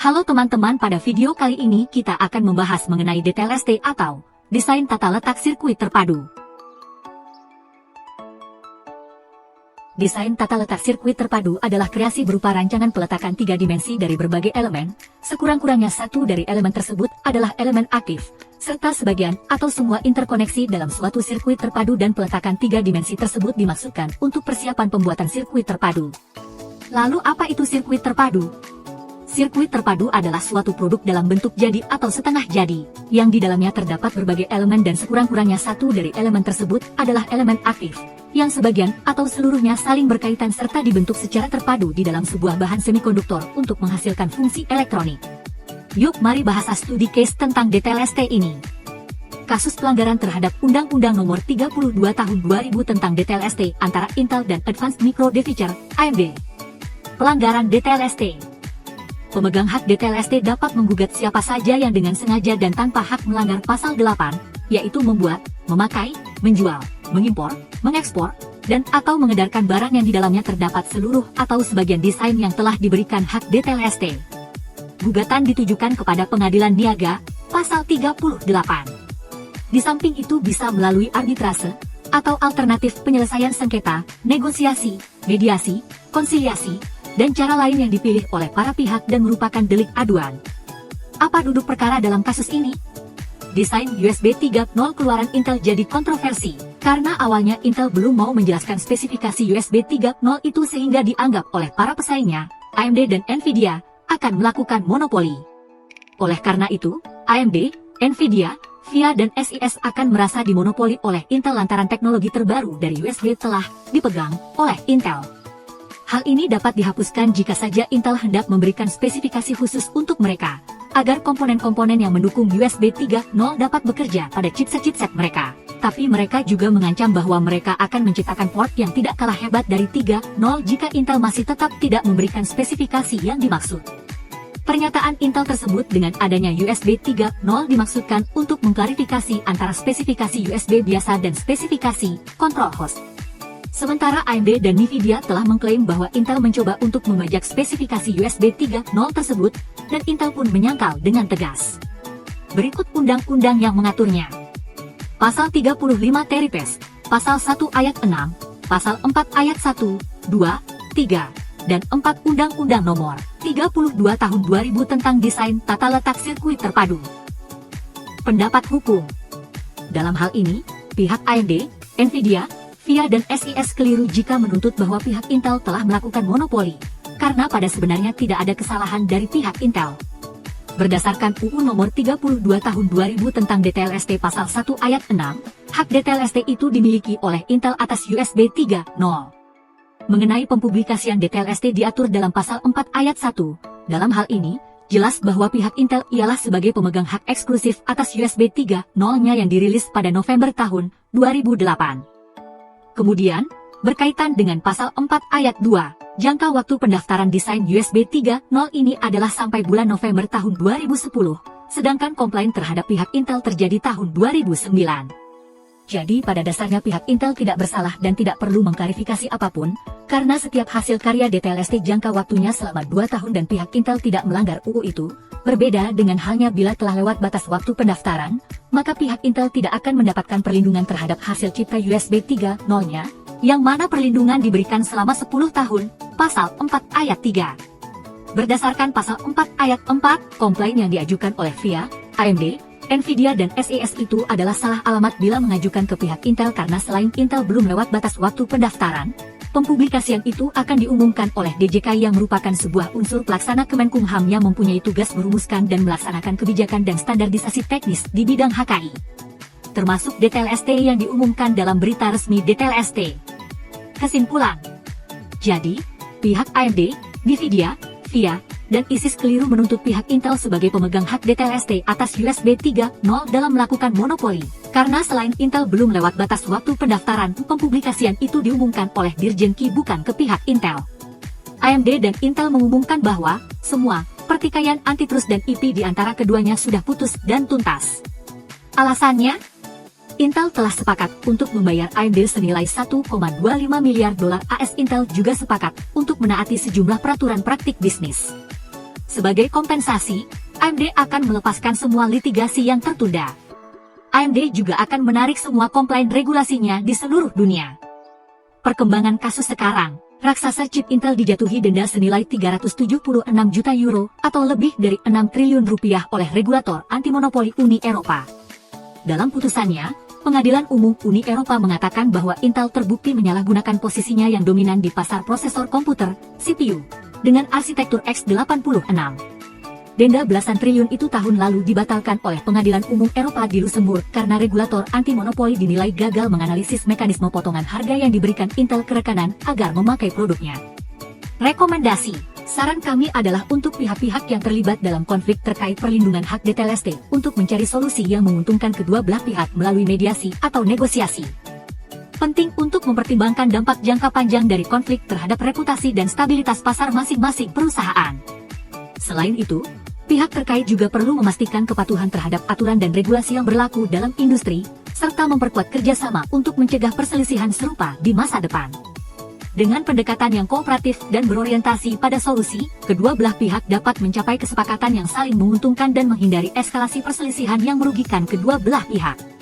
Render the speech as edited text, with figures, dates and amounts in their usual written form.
Halo teman-teman, pada video kali ini kita akan membahas mengenai DTLST atau Desain Tata Letak Sirkuit Terpadu. Desain tata letak sirkuit terpadu adalah kreasi berupa rancangan peletakan 3 dimensi dari berbagai elemen, sekurang-kurangnya satu dari elemen tersebut adalah elemen aktif, serta sebagian atau semua interkoneksi dalam suatu sirkuit terpadu, dan peletakan 3 dimensi tersebut dimaksudkan untuk persiapan pembuatan sirkuit terpadu. Lalu apa itu sirkuit terpadu? Sirkuit terpadu adalah suatu produk dalam bentuk jadi atau setengah jadi, yang di dalamnya terdapat berbagai elemen dan sekurang-kurangnya satu dari elemen tersebut adalah elemen aktif, yang sebagian atau seluruhnya saling berkaitan serta dibentuk secara terpadu di dalam sebuah bahan semikonduktor untuk menghasilkan fungsi elektronik. Yuk mari bahas studi case tentang DTLST ini. Kasus pelanggaran terhadap Undang-Undang Nomor 32 Tahun 2000 tentang DTLST antara Intel dan Advanced Micro Devices, AMD. Pelanggaran DTLST. Pemegang hak DTLST dapat menggugat siapa saja yang dengan sengaja dan tanpa hak melanggar pasal 8, yaitu membuat, memakai, menjual, mengimpor, mengekspor, dan atau mengedarkan barang yang di dalamnya terdapat seluruh atau sebagian desain yang telah diberikan hak DTLST. Gugatan ditujukan kepada pengadilan niaga, pasal 38. Di samping itu bisa melalui arbitrase, atau alternatif penyelesaian sengketa, negosiasi, mediasi, konsiliasi, dan cara lain yang dipilih oleh para pihak dan merupakan delik aduan. Apa duduk perkara dalam kasus ini? Desain USB 3.0 keluaran Intel jadi kontroversi, karena awalnya Intel belum mau menjelaskan spesifikasi USB 3.0 itu sehingga dianggap oleh para pesaingnya, AMD dan Nvidia, akan melakukan monopoli. Oleh karena itu, AMD, Nvidia, VIA dan SIS akan merasa dimonopoli oleh Intel lantaran teknologi terbaru dari USB telah dipegang oleh Intel. Hal ini dapat dihapuskan jika saja Intel hendak memberikan spesifikasi khusus untuk mereka, agar komponen-komponen yang mendukung USB 3.0 dapat bekerja pada chipset-chipset mereka. Tapi mereka juga mengancam bahwa mereka akan menciptakan port yang tidak kalah hebat dari 3.0 jika Intel masih tetap tidak memberikan spesifikasi yang dimaksud. Pernyataan Intel tersebut dengan adanya USB 3.0 dimaksudkan untuk mengklarifikasi antara spesifikasi USB biasa dan spesifikasi control host. Sementara AMD dan Nvidia telah mengklaim bahwa Intel mencoba untuk membajak spesifikasi USB 3.0 tersebut, dan Intel pun menyangkal dengan tegas. Berikut undang-undang yang mengaturnya. Pasal 35 Teripes, Pasal 1 Ayat 6, Pasal 4 Ayat 1, 2, 3, dan 4 Undang-Undang Nomor 32 Tahun 2000 tentang Desain Tata Letak Sirkuit Terpadu. Pendapat hukum. Dalam hal ini, pihak AMD, Nvidia, VIA dan SIS keliru jika menuntut bahwa pihak Intel telah melakukan monopoli, karena pada sebenarnya tidak ada kesalahan dari pihak Intel. Berdasarkan UU Nomor 32 Tahun 2000 tentang DTLST Pasal 1 Ayat 6, hak DTLST itu dimiliki oleh Intel atas USB 3.0. Mengenai pempublikasian DTLST diatur dalam Pasal 4 Ayat 1, dalam hal ini, jelas bahwa pihak Intel ialah sebagai pemegang hak eksklusif atas USB 3.0-nya yang dirilis pada November tahun 2008. Kemudian, berkaitan dengan Pasal 4 Ayat 2, jangka waktu pendaftaran desain USB 3.0 ini adalah sampai bulan November tahun 2010, sedangkan komplain terhadap pihak Intel terjadi tahun 2009. Jadi pada dasarnya pihak Intel tidak bersalah dan tidak perlu mengklarifikasi apapun, karena setiap hasil karya DTLST jangka waktunya selama 2 tahun dan pihak Intel tidak melanggar UU itu. Berbeda dengan halnya bila telah lewat batas waktu pendaftaran, maka pihak Intel tidak akan mendapatkan perlindungan terhadap hasil cipta USB 3.0-nya, yang mana perlindungan diberikan selama 10 tahun, Pasal 4 Ayat 3. Berdasarkan Pasal 4 Ayat 4, komplain yang diajukan oleh VIA, AMD, Nvidia dan SIS itu adalah salah alamat bila mengajukan ke pihak Intel karena selain Intel belum lewat batas waktu pendaftaran, pempublikasian itu akan diumumkan oleh DJK yang merupakan sebuah unsur pelaksana Kemenkumham yang mempunyai tugas merumuskan dan melaksanakan kebijakan dan standarisasi teknis di bidang HKI. Termasuk DTLST yang diumumkan dalam berita resmi DTLST. Kesimpulan. Jadi, pihak AMD, Nvidia, VIA, dan ISIS keliru menuntut pihak Intel sebagai pemegang hak DTLST atas USB 3.0 dalam melakukan monopoli. Karena selain Intel belum lewat batas waktu pendaftaran, pempublikasian itu diumumkan oleh Dirjen Ki bukan ke pihak Intel. AMD dan Intel mengumumkan bahwa semua pertikaian antitrust dan IP di antara keduanya sudah putus dan tuntas. Alasannya, Intel telah sepakat untuk membayar AMD senilai 1,25 miliar dolar AS. Intel juga sepakat untuk menaati sejumlah peraturan praktik bisnis. Sebagai kompensasi, AMD akan melepaskan semua litigasi yang tertunda. AMD juga akan menarik semua komplain regulasinya di seluruh dunia. Perkembangan kasus sekarang, raksasa chip Intel dijatuhi denda senilai 376 juta euro atau lebih dari 6 triliun rupiah oleh regulator anti-monopoli Uni Eropa. Dalam putusannya, Pengadilan Umum Uni Eropa mengatakan bahwa Intel terbukti menyalahgunakan posisinya yang dominan di pasar prosesor komputer, CPU, dengan arsitektur x86. Denda belasan triliun itu tahun lalu dibatalkan oleh Pengadilan Umum Eropa di Luxembourg karena regulator anti-monopoli dinilai gagal menganalisis mekanisme potongan harga yang diberikan Intel ke rekanan agar memakai produknya. Rekomendasi, saran kami adalah untuk pihak-pihak yang terlibat dalam konflik terkait perlindungan hak detail ST untuk mencari solusi yang menguntungkan kedua belah pihak melalui mediasi atau negosiasi. Penting untuk mempertimbangkan dampak jangka panjang dari konflik terhadap reputasi dan stabilitas pasar masing-masing perusahaan. Selain itu, pihak terkait juga perlu memastikan kepatuhan terhadap aturan dan regulasi yang berlaku dalam industri, serta memperkuat kerjasama untuk mencegah perselisihan serupa di masa depan. Dengan pendekatan yang kooperatif dan berorientasi pada solusi, kedua belah pihak dapat mencapai kesepakatan yang saling menguntungkan dan menghindari eskalasi perselisihan yang merugikan kedua belah pihak.